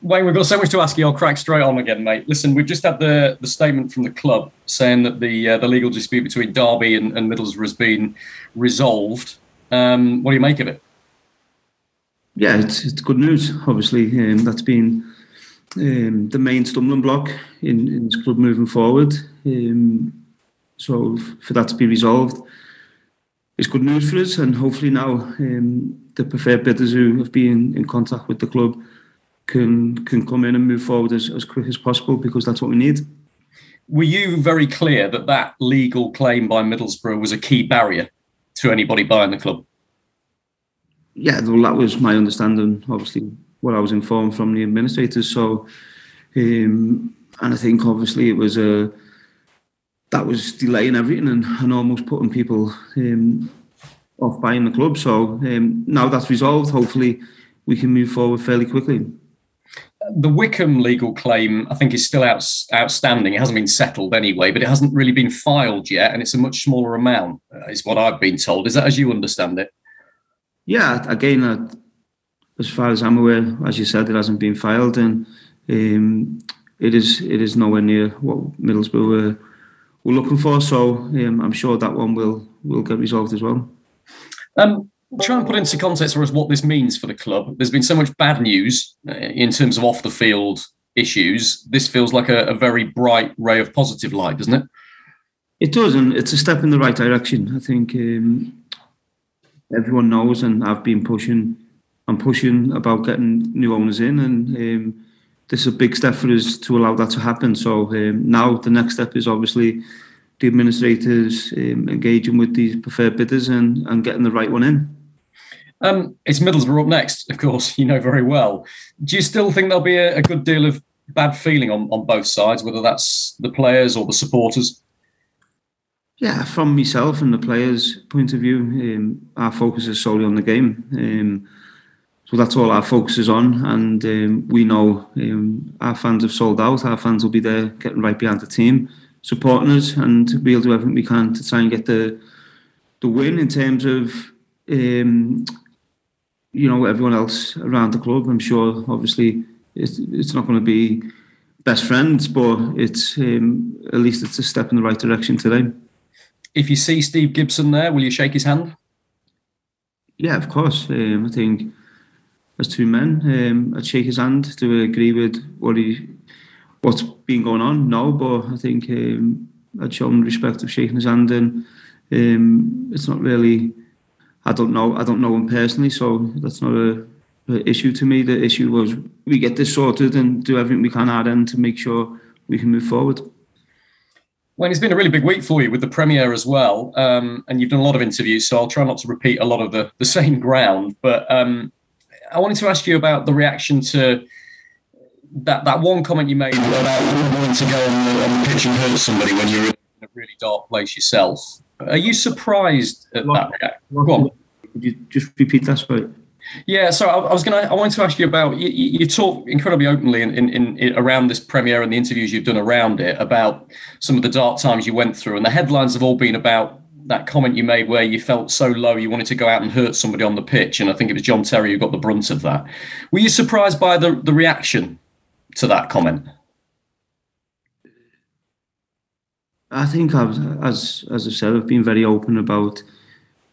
Wayne, we've got so much to ask you. I'll crack straight on again, mate. Listen, we've just had the statement from the club saying that the legal dispute between Derby and Middlesbrough has been resolved. What do you make of it? Yeah, it's good news. Obviously, that's been the main stumbling block in this club moving forward. So for that to be resolved, it's good news for us, and hopefully now the preferred bidders who have been in contact with the club can come in and move forward as quick as possible, because that's what we need. Were you very clear that that legal claim by Middlesbrough was a key barrier to anybody buying the club? Yeah, well, that was my understanding, obviously, what I was informed from the administrators. So, and I think obviously it was that was delaying everything and almost putting people off buying the club. So now that's resolved, hopefully we can move forward fairly quickly. The Wycombe legal claim, I think, is still outstanding. It hasn't been settled anyway, but it hasn't really been filed yet, and it's a much smaller amount, is what I've been told. Is that as you understand it? Yeah, again, as far as I'm aware, as you said, it hasn't been filed, and it is nowhere near what Middlesbrough were looking for. So I'm sure that one will get resolved as well. Try and put into context for us what this means for the club. There's been so much bad news in terms of off-the-field issues. This feels like a very bright ray of positive light, doesn't it? It does, and it's a step in the right direction. I think everyone knows, and I've been pushing about getting new owners in, and this is a big step for us to allow that to happen. So now the next step is obviously the administrators engaging with these preferred bidders and getting the right one in. It's Middlesbrough up next, of course, you know very well. Do you still think there'll be a good deal of bad feeling on both sides, whether that's the players or the supporters? Yeah, from myself and the players' point of view, our focus is solely on the game. So that's all our focus is on, and we know our fans have sold out. Our fans will be there getting right behind the team, supporting us, and we'll do everything we can to try and get the win. In terms of everyone else around the club, I'm sure obviously it's not going to be best friends, but it's at least it's a step in the right direction today. If you see Steve Gibson there, will you shake his hand? Yeah, of course. I think as two men, I'd shake his hand. To agree with what's been going on? No, but I think I'd show him the respect of shaking his hand, and it's not really. I don't know him personally, so that's not an issue to me. The issue was we get this sorted and do everything we can at end to make sure we can move forward. Well, it's been a really big week for you with the premiere as well, and you've done a lot of interviews, so I'll try not to repeat a lot of the same ground. But I wanted to ask you about the reaction to that one comment you made about wanting to go on the pitch and hurt somebody when you're in a really dark place yourself. Are you surprised at that reaction? Go on. Could you just repeat that? Sorry. Yeah, so I wanted to ask you about you talk incredibly openly in around this premiere and the interviews you've done around it about some of the dark times you went through, and the headlines have all been about that comment you made where you felt so low you wanted to go out and hurt somebody on the pitch, and I think it was John Terry who got the brunt of that. Were you surprised by the reaction to that comment? I think as I've said, I've been very open about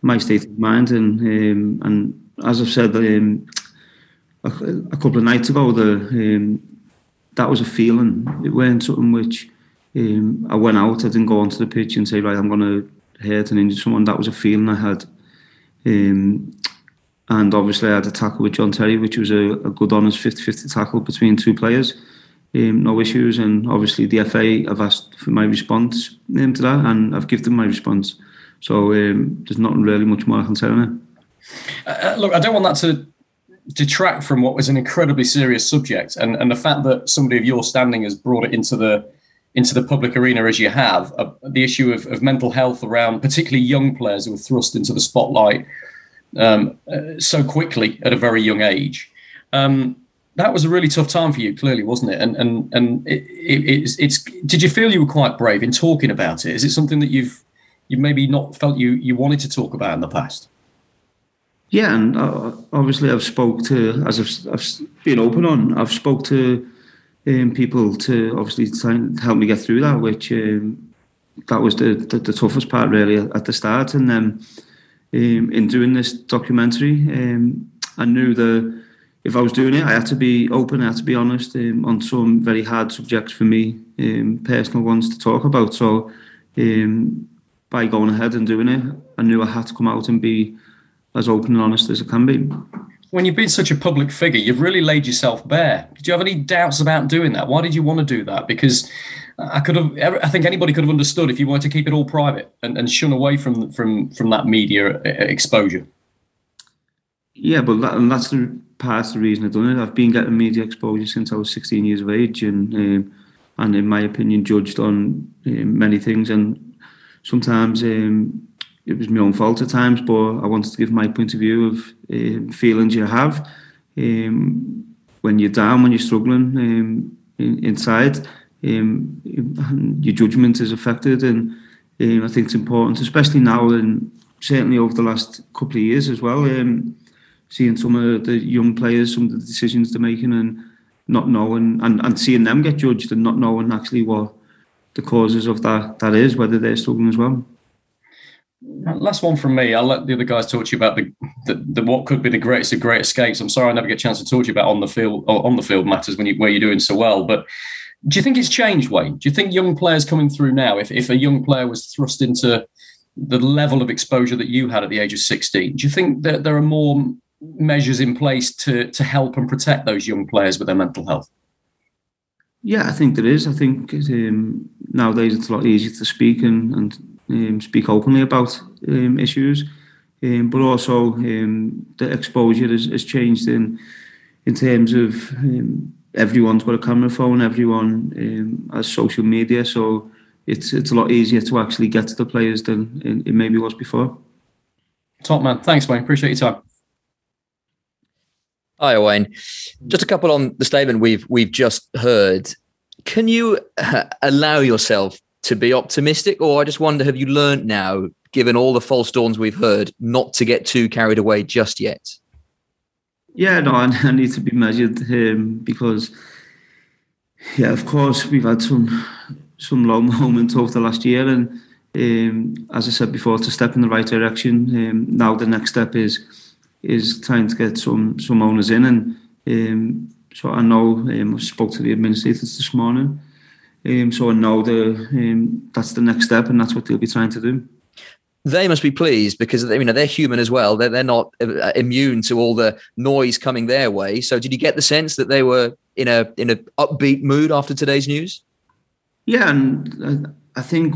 my state of mind, and as I've said a couple of nights ago, that was a feeling. It weren't something which I went out. I didn't go onto the pitch and say, right, I'm going to hurt and injure someone. That was a feeling I had. And obviously I had a tackle with John Terry, which was a good, honest 50-50 tackle between two players. No issues. And obviously the FA have asked for my response to that, and I've given them my response. So there's not really much more I can say on it. Look, I don't want that to detract from what was an incredibly serious subject, and the fact that somebody of your standing has brought it into the public arena as you have, the issue of mental health around particularly young players who are thrust into the spotlight so quickly at a very young age. That was a really tough time for you, clearly, wasn't it? And it's. Did you feel you were quite brave in talking about it? Is it something that you've maybe not felt you wanted to talk about in the past? Yeah, and obviously I've spoke to, as I've been open on, I've spoke to people to obviously try and help me get through that, which that was the toughest part really at the start. And then in doing this documentary, I knew that if I was doing it, I had to be open, I had to be honest on some very hard subjects for me, personal ones to talk about. So by going ahead and doing it, I knew I had to come out and be as open and honest as I can be. When you've been such a public figure, you've really laid yourself bare. Did you have any doubts about doing that? Why did you want to do that? Because I think anybody could have understood if you wanted to keep it all private and shun away from that media exposure. Yeah, but that's part of the reason I've done it. I've been getting media exposure since I was 16 years of age, and in my opinion, judged on many things. And sometimes it was my own fault at times, but I wanted to give my point of view of feelings you have when you're down, when you're struggling inside. Your judgment is affected, and I think it's important, especially now and certainly over the last couple of years as well, seeing some of the young players, some of the decisions they're making and not knowing, and seeing them get judged and not knowing actually what the causes of that is, whether they're struggling as well. Last one from me. I'll let the other guys talk to you about the what could be the greatest of great escapes. I'm sorry I never get a chance to talk to you about on the field matters where you're doing so well. But do you think it's changed, Wayne? Do you think young players coming through now, if a young player was thrust into the level of exposure that you had at the age of 16, do you think that there are more measures in place to help and protect those young players with their mental health? Yeah, I think there is. I think nowadays it's a lot easier to speak and speak openly about issues, but also the exposure has changed in terms of everyone's got a camera phone, everyone has social media, so it's a lot easier to actually get to the players than it maybe was before. Top man, thanks Wayne, appreciate your time. Hi Wayne, just a couple on the statement we've just heard. Can you allow yourself to be optimistic, or I just wonder, have you learned now, given all the false dawns we've heard, not to get too carried away just yet? Yeah, no, I need to be measured because, yeah, of course, we've had some low moments over the last year, and as I said before, to step in the right direction. Now the next step is trying to get some owners in, and so I know I spoke to the administrators this morning. So I know that's the next step, and that's what they'll be trying to do. They must be pleased because they're human as well. They're not immune to all the noise coming their way. So, did you get the sense that they were in a upbeat mood after today's news? Yeah, and I think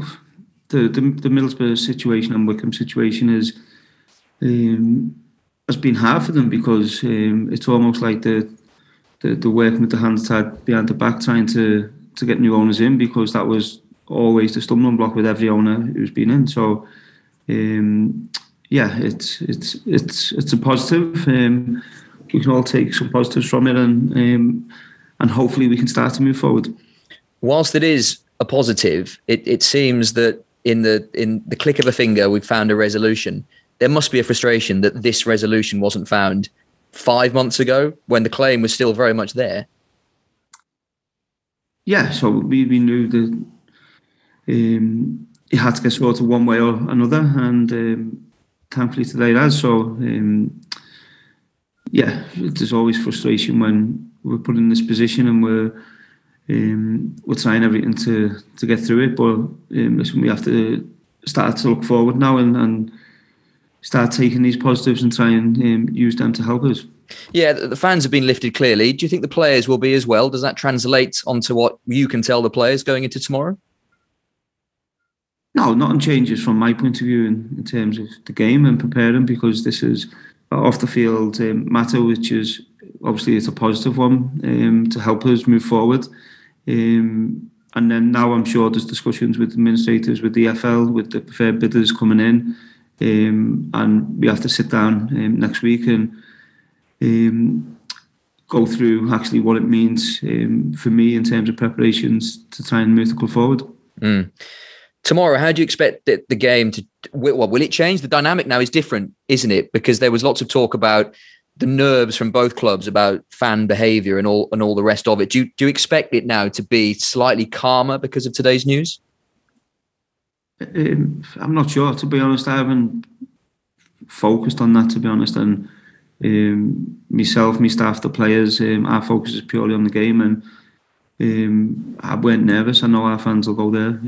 the Middlesbrough situation and Wycombe situation has been hard for them because it's almost like the working with the hands tied behind the back, trying to get new owners in, because that was always the stumbling block with every owner who's been in. So yeah, it's a positive. We can all take some positives from it, and hopefully we can start to move forward. Whilst it is a positive, it seems that in the click of a finger we've found a resolution. There must be a frustration that this resolution wasn't found 5 months ago when the claim was still very much there. Yeah, so we knew that it had to get sorted one way or another, and thankfully today it has. So yeah, there's always frustration when we're put in this position and we're trying everything to get through it. But listen, we have to start to look forward now and start taking these positives and try and use them to help us. Yeah, the fans have been lifted clearly. Do you think the players will be as well? Does that translate onto what you can tell the players going into tomorrow? No, nothing changes from my point of view in terms of the game and preparing, because this is off the field matter, which is obviously it's a positive one to help us move forward. And then now I'm sure there's discussions with administrators, with the EFL, with the preferred bidders coming in, and we have to sit down next week and go through actually what it means for me in terms of preparations to try and move the club forward. Tomorrow, how do you expect the game to? Will it change? The dynamic now is different, isn't it? Because there was lots of talk about the nerves from both clubs about fan behaviour and all the rest of it. Do you expect it now to be slightly calmer because of today's news? I'm not sure, to be honest. I haven't focused on that, to be honest. And myself, my staff, the players, our focus is purely on the game. And I weren't nervous. I know our fans will go there.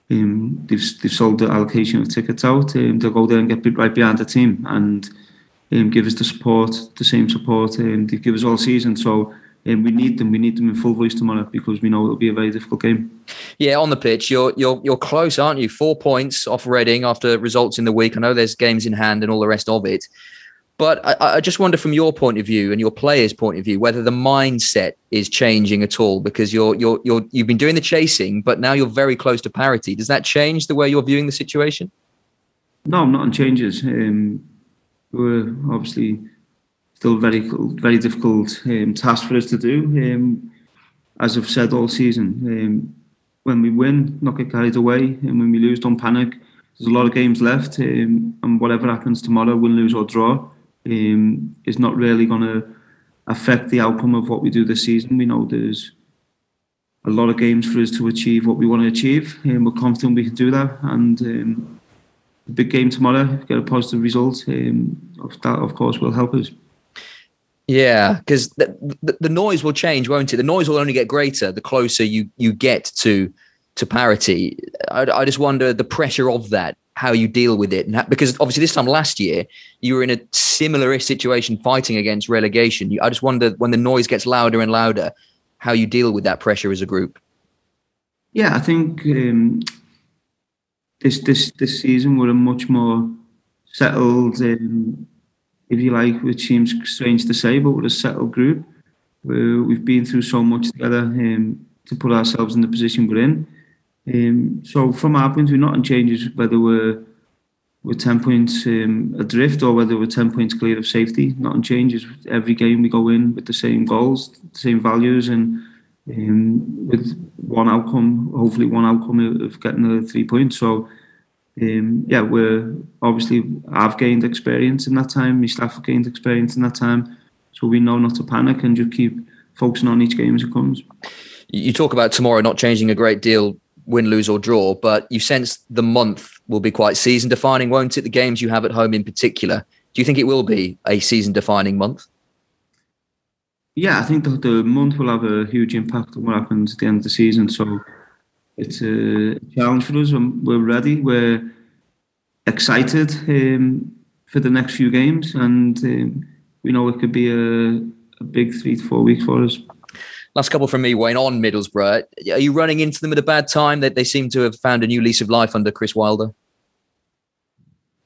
They've sold the allocation of tickets out. They'll go there and get right behind the team and give us the support, the same support they give us all season. So we need them. We need them in full voice tomorrow because we know it'll be a very difficult game. Yeah, on the pitch, you're close, aren't you? 4 points off Reading after results in the week. I know there's games in hand and all the rest of it. But I just wonder from your point of view and your players' point of view whether the mindset is changing at all, because you've been doing the chasing, but now you're very close to parity. Does that change the way you're viewing the situation? No, nothing changes. We're obviously still very difficult task for us to do. As I've said all season, when we win, not get carried away, and when we lose, don't panic. There's a lot of games left, and whatever happens tomorrow, win, lose or draw, is not really going to affect the outcome of what we do this season. We know there's a lot of games for us to achieve what we want to achieve, and we're confident we can do that. And the big game tomorrow, get a positive result, that of course will help us. Yeah, because the noise will change, won't it? The noise will only get greater the closer you get to parity. I just wonder the pressure of that, how you deal with it. And because obviously this time last year, you were in a similar situation fighting against relegation. I just wonder when the noise gets louder and louder, how you deal with that pressure as a group. Yeah, I think this season we're a much more settled, if you like, which seems strange to say, but we're a settled group. We've been through so much together to put ourselves in the position we're in. So from our point of view, nothing changes whether we're 10 points adrift or whether we're 10 points clear of safety. Nothing changes. Every game we go in with the same goals, the same values, and with one outcome, hopefully one outcome of getting the 3 points. So yeah, I've gained experience in that time, my staff have gained experience in that time, so we know not to panic and just keep focusing on each game as it comes. You talk about tomorrow not changing a great deal, win, lose or draw, but you sense the month will be quite season defining, won't it? The games you have at home in particular. Do you think it will be a season defining month? Yeah, I think the month will have a huge impact on what happens at the end of the season. So it's a challenge for us, and we're ready. We're excited for the next few games, and we know it could be a big 3 to 4 weeks for us. Last couple from me, Wayne, on Middlesbrough. Are you running into them at a bad time? That they seem to have found a new lease of life under Chris Wilder?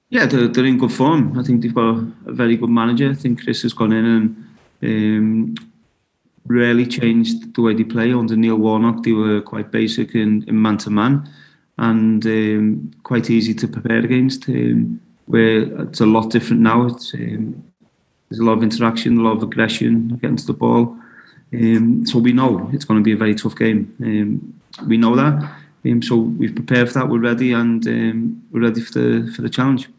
Yeah, they're in good form. I think they've got a very good manager. I think Chris has gone in and really changed the way they play. Under Neil Warnock, they were quite basic in man-to-man and quite easy to prepare against, where it's a lot different now. There's a lot of interaction, a lot of aggression against the ball. So we know it's going to be a very tough game. We know that. So we've prepared for that, we're ready, and we're ready for the challenge.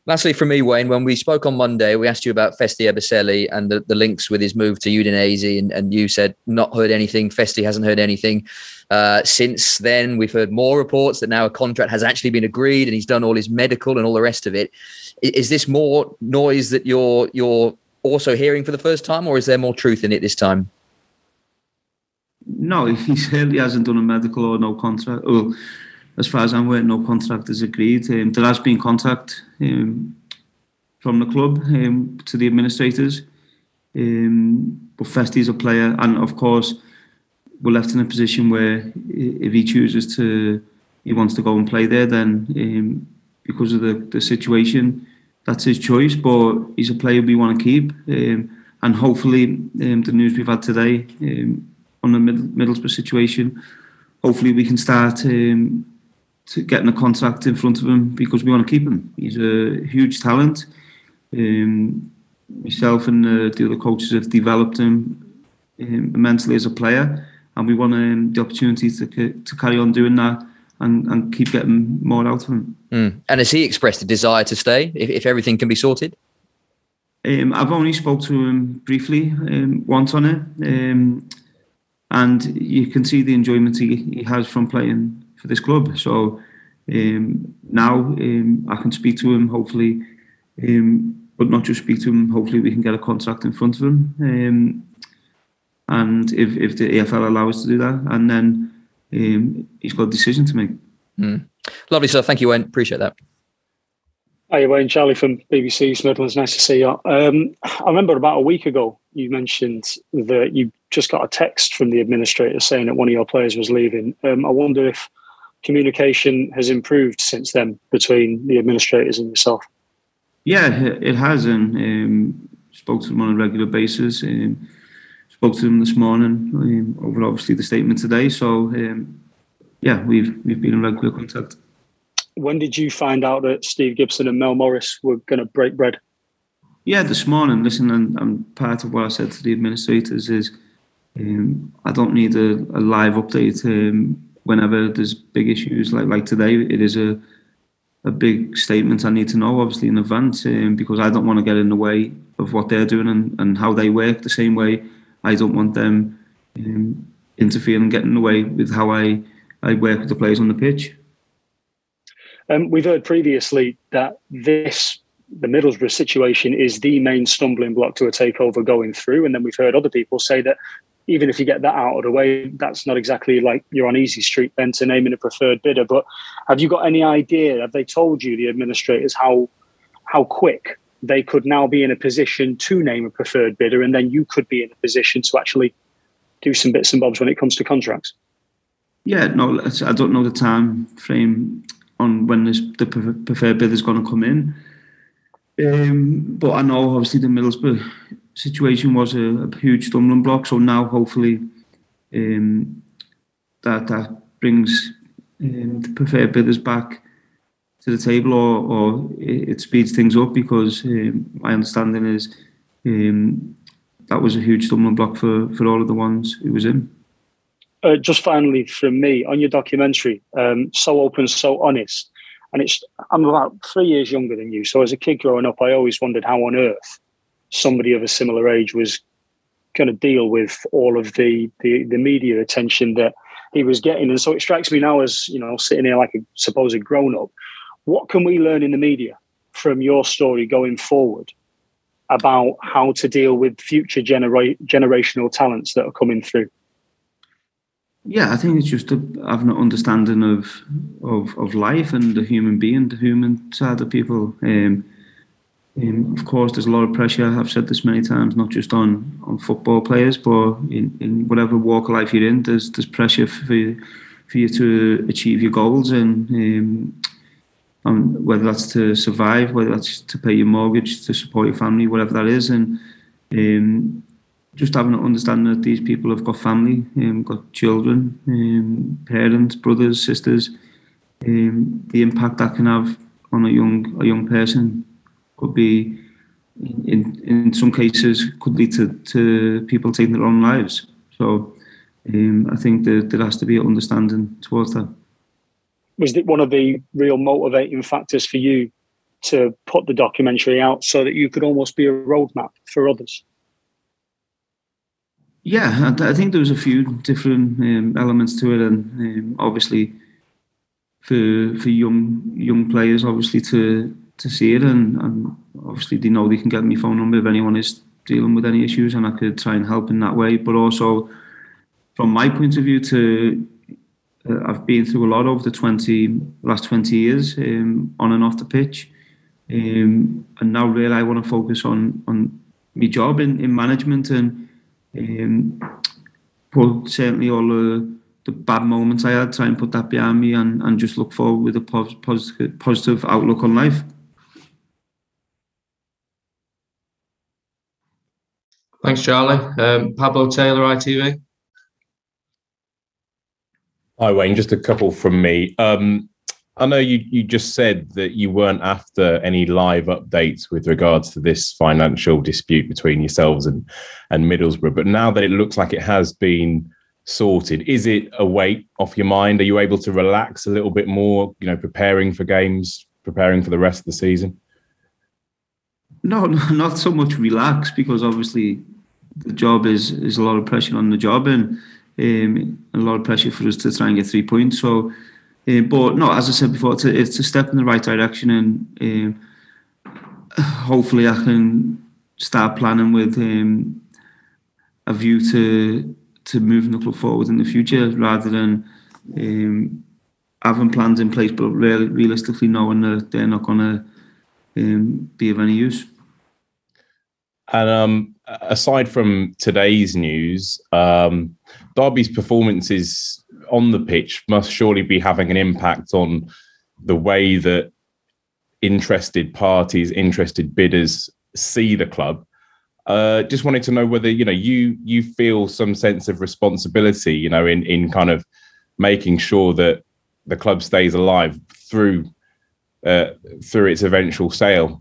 Lastly, from me, Wayne, when we spoke on Monday, we asked you about Festi Ebiseli and the links with his move to Udinese, and you said not heard anything. Festi hasn't heard anything. Since then, we've heard more reports that now a contract has actually been agreed and he's done all his medical and all the rest of it. Is this more noise that you're also hearing for the first time, or is there more truth in it this time? No, he certainly hasn't done a medical or no contract. Well, as far as I'm aware, no contract is agreed. There has been contact from the club to the administrators. But Festi's a player, and of course, we're left in a position where if he chooses he wants to go and play there, then because of the situation, that's his choice. But he's a player we want to keep, and hopefully, the news we've had today on the Middlesbrough situation, hopefully we can start to getting a contract in front of him, because we want to keep him. He's a huge talent. Myself and the other coaches have developed him immensely as a player, and we want the opportunity to carry on doing that and keep getting more out of him. And has he expressed a desire to stay if everything can be sorted? I've only spoke to him briefly once on it, and you can see the enjoyment he has from playing for this club. So now I can speak to him, hopefully, but not just speak to him. Hopefully, we can get a contract in front of him, and if the AFL allow us to do that, and then he's got a decision to make. Lovely, sir. Thank you, Wayne. Appreciate that. Hi, Wayne. Charlie from BBC East Midlands. Nice to see you. I remember about a week ago you mentioned that you just got a text from the administrator saying that one of your players was leaving. I wonder if communication has improved since then between the administrators and yourself. Yeah, it has, and spoke to them on a regular basis. Spoke to them this morning over obviously the statement today. So yeah, we've been in regular contact. When did you find out that Steve Gibson and Mel Morris were going to break bread? Yeah, this morning. Listen, and part of what I said to the administrators is I don't need a live update whenever there's big issues like today. It is a big statement I need to know, obviously, in advance, because I don't want to get in the way of what they're doing and how they work. The same way I don't want them interfering and getting in the way with how I work with the players on the pitch. We've heard previously that the Middlesbrough situation is the main stumbling block to a takeover going through. And then we've heard other people say that even if you get that out of the way, that's not exactly like you're on easy street then to naming a preferred bidder. But have you got any idea? Have they told you, the administrators, how quick they could now be in a position to name a preferred bidder, and then you could be in a position to actually do some bits and bobs when it comes to contracts? Yeah, no, I don't know the time frame on when the preferred bidder is going to come in. But I know obviously the Middlesbrough situation was a huge stumbling block. So now hopefully that brings the preferred bidders back to the table, or it speeds things up, because my understanding is that was a huge stumbling block for all of the ones who was in. Just finally from me, on your documentary, So Open, So Honest, and I'm about 3 years younger than you, so as a kid growing up, I always wondered how on earth somebody of a similar age was going to deal with all of the media attention that he was getting. And so it strikes me now, as sitting here like a supposed grown-up, what can we learn in the media from your story going forward about how to deal with future generational talents that are coming through? Yeah, I think it's just having an understanding of life and the human being, the human side of people. Of course, there's a lot of pressure. I've said this many times, not just on football players, but in whatever walk of life you're in. There's pressure for you to achieve your goals, and whether that's to survive, whether that's to pay your mortgage, to support your family, whatever that is, and just having an understanding that these people have got family, got children, parents, brothers, sisters. The impact that can have on a young person could be, in some cases, could lead to people taking their own lives. So I think that there has to be an understanding towards that. Was it one of the real motivating factors for you to put the documentary out, so that you could almost be a roadmap for others? Yeah, I think there was a few different elements to it, and obviously for young players, obviously to see it, and obviously they know they can get my phone number if anyone is dealing with any issues, and I could try and help in that way. But also, from my point of view, I've been through a lot over the last 20 years on and off the pitch, and now really I want to focus on my job in management, and put certainly all the bad moments I had, try and put that behind me, and just look forward with a positive outlook on life. Thanks, Charlie. Pablo Taylor, ITV. Hi, Wayne. Just a couple from me. I know you just said that you weren't after any live updates with regards to this financial dispute between yourselves and Middlesbrough, but now that it looks like it has been sorted? Is it a weight off your mind? Are you able to relax a little bit more, preparing for games, preparing for the rest of the season? No, not so much relax, because obviously the job is a lot of pressure on the job, and a lot of pressure for us to try and get 3 points. So, but no, as I said before, it's a step in the right direction, and hopefully I can start planning with a view to moving the club forward in the future, rather than having plans in place but realistically knowing that they're not going to be of any use. And aside from today's news, Derby's performances on the pitch must surely be having an impact on the way that interested parties, interested bidders see the club. Just wanted to know whether you feel some sense of responsibility, in kind of making sure that the club stays alive through its eventual sale,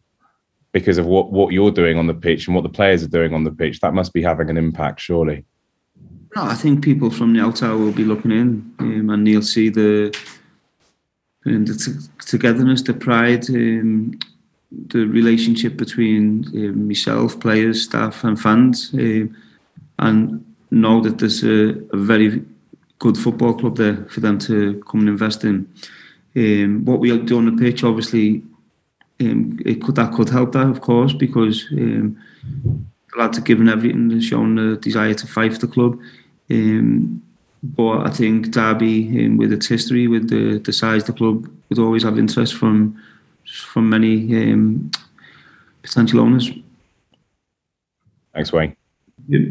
because of what you're doing on the pitch and what the players are doing on the pitch. That must be having an impact, surely. No, I think people from the outside will be looking in, and they'll see the togetherness, the pride, the relationship between myself, players, staff and fans, and know that there's a very good football club there for them to come and invest in. What we do on the pitch, obviously, that could help that, of course, because the lads are giving everything, they're showing the desire to fight for the club. But I think Derby, with its history, with the size of the club, would always have interest from many potential owners. Thanks, Wayne. Yeah.